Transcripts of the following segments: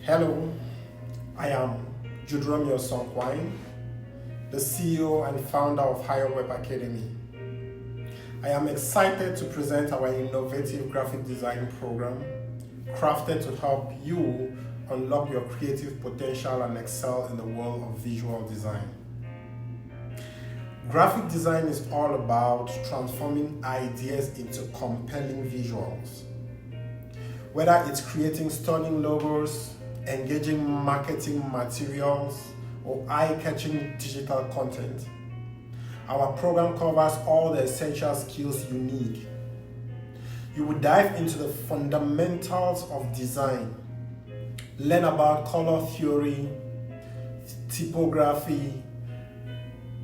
Hello, I am Jude Romeo Song Nkwain, the CEO and founder of HIGHUPWEB Academy. I am excited to present our innovative graphic design program, crafted to help you unlock your creative potential and excel in the world of visual design. Graphic design is all about transforming ideas into compelling visuals. Whether it's creating stunning logos, engaging marketing materials, or eye-catching digital content, our program covers all the essential skills you need. You will dive into the fundamentals of design, learn about color theory, typography,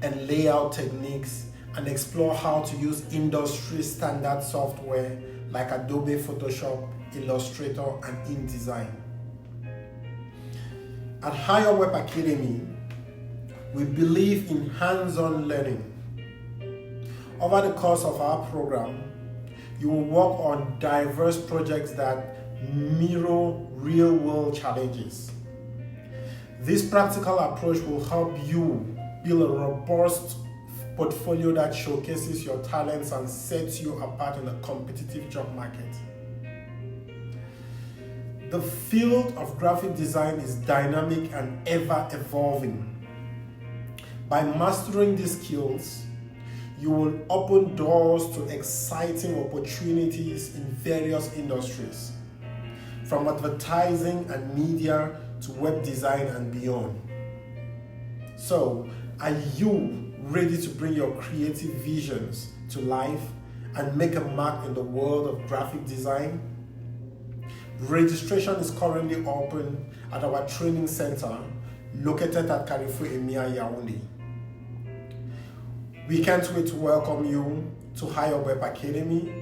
and layout techniques, and explore how to use industry standard software like Adobe Photoshop, Illustrator, and InDesign. At HIGHUPWEB Academy, we believe in hands-on learning. Over the course of our program, you will work on diverse projects that mirror real-world challenges. This practical approach will help you build a robust portfolio that showcases your talents and sets you apart in a competitive job market. The field of graphic design is dynamic and ever-evolving. By mastering these skills, you will open doors to exciting opportunities in various industries, from advertising and media to web design and beyond. So, are you ready to bring your creative visions to life and make a mark in the world of graphic design? Registration is currently open at our training center located at Carrefour EMIA, Yaoundé. We can't wait to welcome you to HIGHUPWEB Academy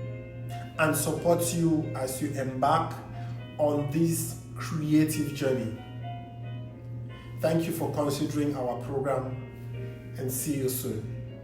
and support you as you embark on this creative journey. Thank you for considering our program, and see you soon.